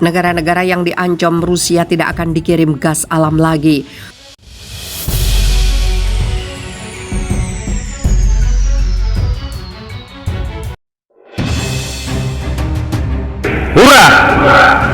Negara-negara yang diancam Rusia tidak akan dikirim gas alam lagi. Hurrah!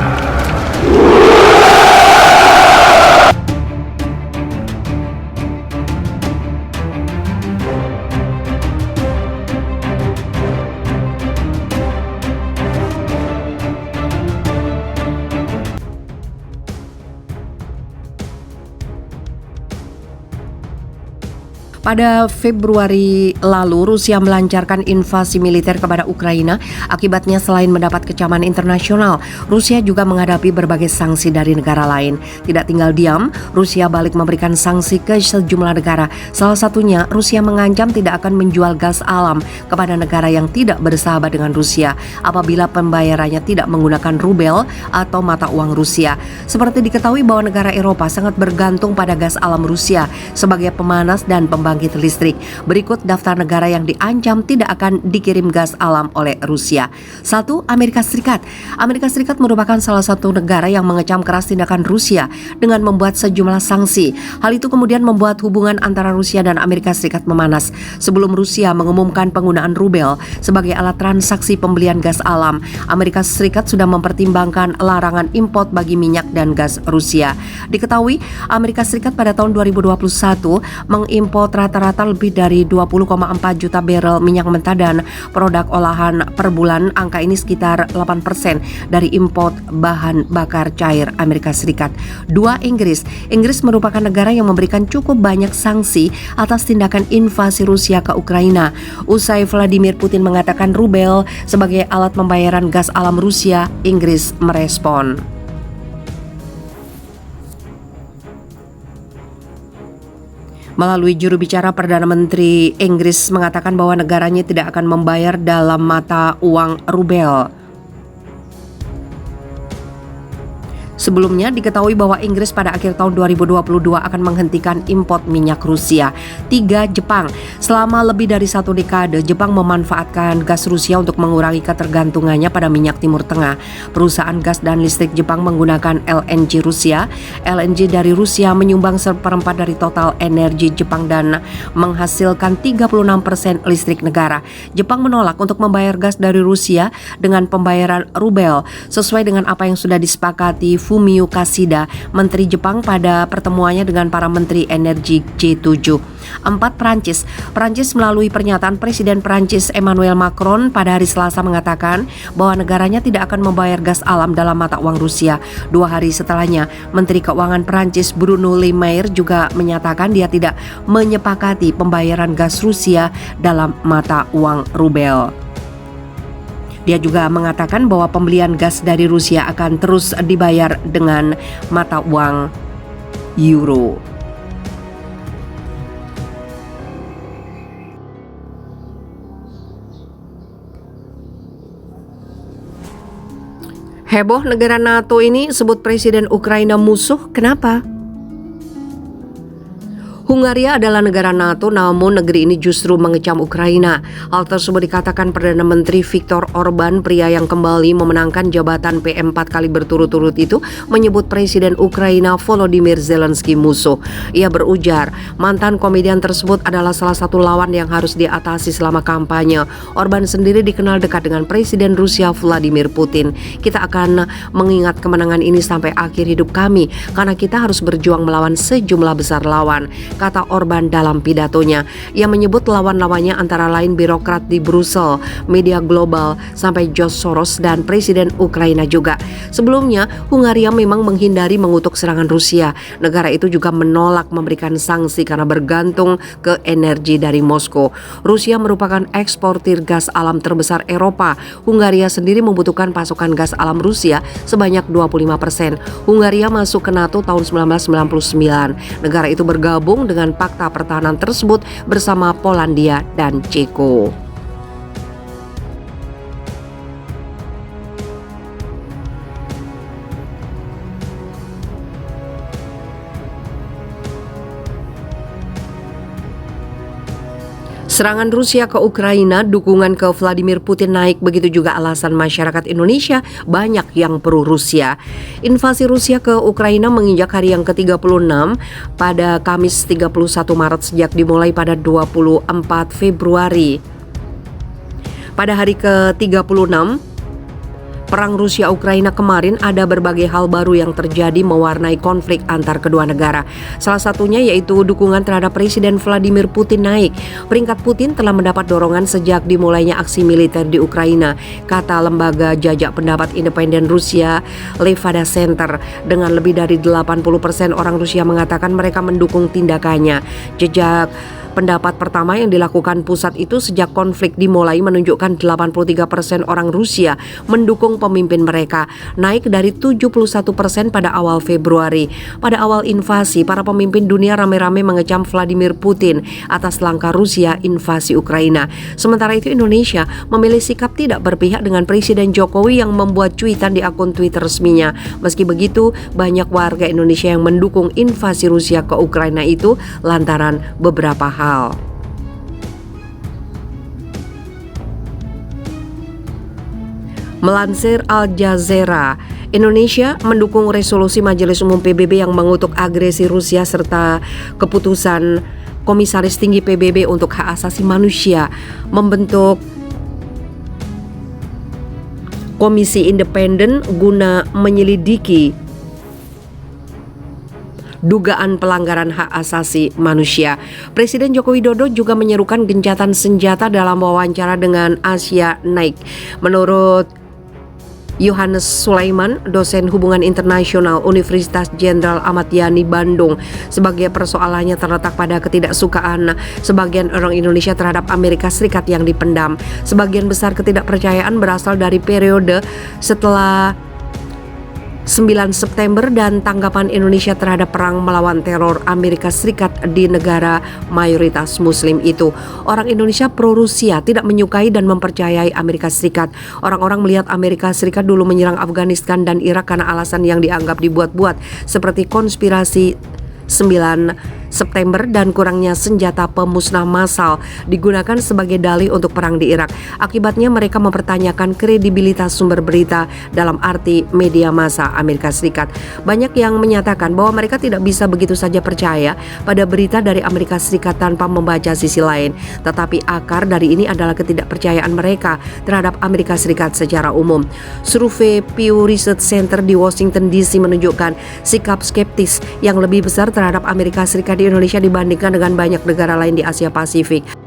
Pada Februari lalu, Rusia melancarkan invasi militer kepada Ukraina. Akibatnya selain mendapat kecaman internasional, Rusia juga menghadapi berbagai sanksi dari negara lain. Tidak tinggal diam, Rusia balik memberikan sanksi ke sejumlah negara. Salah satunya, Rusia mengancam tidak akan menjual gas alam kepada negara yang tidak bersahabat dengan Rusia apabila pembayarannya tidak menggunakan rubel atau mata uang Rusia. Seperti diketahui bahwa negara Eropa sangat bergantung pada gas alam Rusia sebagai pemanas dan pembangkit listrik. Berikut daftar negara yang diancam tidak akan dikirim gas alam oleh Rusia. 1. Amerika Serikat. Amerika Serikat merupakan salah satu negara yang mengecam keras tindakan Rusia dengan membuat sejumlah sanksi. Hal itu kemudian membuat hubungan antara Rusia dan Amerika Serikat memanas. Sebelum Rusia mengumumkan penggunaan rubel sebagai alat transaksi pembelian gas alam, Amerika Serikat sudah mempertimbangkan larangan impor bagi minyak dan gas Rusia. Diketahui Amerika Serikat pada tahun 2021 mengimpor rata-rata lebih dari 20,4 juta barel minyak mentah dan produk olahan per bulan. Angka ini sekitar 8% dari impor bahan bakar cair Amerika Serikat. 2. Inggris. Inggris merupakan negara yang memberikan cukup banyak sanksi atas tindakan invasi Rusia ke Ukraina. Usai Vladimir Putin mengatakan rubel sebagai alat pembayaran gas alam Rusia, Inggris merespon. Melalui juru bicara Perdana Menteri Inggris mengatakan bahwa negaranya tidak akan membayar dalam mata uang rubel. Sebelumnya diketahui bahwa Inggris pada akhir tahun 2022 akan menghentikan impor minyak Rusia. 3. Jepang. Selama lebih dari 1 dekade, Jepang memanfaatkan gas Rusia untuk mengurangi ketergantungannya pada minyak Timur Tengah. Perusahaan gas dan listrik Jepang menggunakan LNG Rusia. LNG dari Rusia menyumbang 1/4 dari total energi Jepang dan menghasilkan 36% listrik negara. Jepang menolak untuk membayar gas dari Rusia dengan pembayaran rubel sesuai dengan apa yang sudah disepakati Fumio Kishida, Menteri Jepang pada pertemuannya dengan para Menteri Energi G7. 4. Perancis melalui pernyataan Presiden Perancis Emmanuel Macron pada hari Selasa mengatakan bahwa negaranya tidak akan membayar gas alam dalam mata uang Rusia. 2 hari setelahnya, Menteri Keuangan Perancis Bruno Le Maire juga menyatakan dia tidak menyepakati pembayaran gas Rusia dalam mata uang rubel. Dia juga mengatakan bahwa pembelian gas dari Rusia akan terus dibayar dengan mata uang euro. Heboh negara NATO ini sebut Presiden Ukraina musuh, kenapa? Hungaria adalah negara NATO, namun negeri ini justru mengecam Ukraina. Hal tersebut dikatakan Perdana Menteri Viktor Orban, pria yang kembali memenangkan jabatan PM 4 kali berturut-turut itu, menyebut Presiden Ukraina Volodymyr Zelensky musuh. Ia berujar, mantan komedian tersebut adalah salah satu lawan yang harus diatasi selama kampanye. Orban sendiri dikenal dekat dengan Presiden Rusia Vladimir Putin. Kita akan mengingat kemenangan ini sampai akhir hidup kami, karena kita harus berjuang melawan sejumlah besar lawan, kata Orban dalam pidatonya. Ia menyebut lawan-lawannya antara lain birokrat di Brussel, media global, sampai George Soros dan Presiden Ukraina juga. Sebelumnya, Hungaria memang menghindari mengutuk serangan Rusia. Negara itu juga menolak memberikan sanksi karena bergantung ke energi dari Moskow. Rusia merupakan eksportir gas alam terbesar Eropa. Hungaria sendiri membutuhkan pasokan gas alam Rusia sebanyak 25%. Hungaria masuk ke NATO tahun 1999. Negara itu bergabung dengan fakta pertahanan tersebut bersama Polandia dan Ceko. Serangan Rusia ke Ukraina, dukungan ke Vladimir Putin naik, begitu juga alasan masyarakat Indonesia banyak yang pro Rusia. Invasi Rusia ke Ukraina menginjak hari yang ke-36 pada Kamis 31 Maret sejak dimulai pada 24 Februari. Pada hari ke-36 Perang Rusia-Ukraina kemarin ada berbagai hal baru yang terjadi mewarnai konflik antar kedua negara. Salah satunya yaitu dukungan terhadap Presiden Vladimir Putin naik. Peringkat Putin telah mendapat dorongan sejak dimulainya aksi militer di Ukraina, kata lembaga jajak pendapat independen Rusia Levada Center. Dengan lebih dari 80% orang Rusia mengatakan mereka mendukung tindakannya. Jejak pendapat pertama yang dilakukan pusat itu sejak konflik dimulai menunjukkan 83% orang Rusia mendukung pemimpin mereka, naik dari 71% pada awal Februari. Pada awal invasi, para pemimpin dunia rame-rame mengecam Vladimir Putin atas langkah Rusia invasi Ukraina. Sementara itu Indonesia memilih sikap tidak berpihak dengan Presiden Jokowi yang membuat cuitan di akun Twitter resminya. Meski begitu, banyak warga Indonesia yang mendukung invasi Rusia ke Ukraina itu lantaran beberapa hal. Melansir Al Jazeera, Indonesia mendukung resolusi Majelis Umum PBB yang mengutuk agresi Rusia serta keputusan Komisaris Tinggi PBB untuk Hak Asasi Manusia membentuk komisi independen guna menyelidiki dugaan pelanggaran hak asasi manusia. Presiden Joko Widodo juga menyerukan gencatan senjata dalam wawancara dengan Asia Naik. Menurut Yohanes Sulaiman, dosen hubungan internasional Universitas Jenderal Ahmad Yani Bandung, sebagai persoalannya terletak pada ketidaksukaan sebagian orang Indonesia terhadap Amerika Serikat yang dipendam. Sebagian besar ketidakpercayaan berasal dari periode setelah 9 September dan tanggapan Indonesia terhadap perang melawan teror Amerika Serikat di negara mayoritas Muslim itu. Orang Indonesia pro-Rusia, tidak menyukai dan mempercayai Amerika Serikat. Orang-orang melihat Amerika Serikat dulu menyerang Afghanistan dan Irak karena alasan yang dianggap dibuat-buat, seperti konspirasi 9 September dan kurangnya senjata pemusnah massal digunakan sebagai dalih untuk perang di Irak. Akibatnya mereka mempertanyakan kredibilitas sumber berita dalam arti media massa Amerika Serikat. Banyak yang menyatakan bahwa mereka tidak bisa begitu saja percaya pada berita dari Amerika Serikat tanpa membaca sisi lain. Tetapi akar dari ini adalah ketidakpercayaan mereka terhadap Amerika Serikat secara umum. Survei Pew Research Center di Washington DC menunjukkan sikap skeptis yang lebih besar terhadap Amerika Serikat di Indonesia dibandingkan dengan banyak negara lain di Asia Pasifik.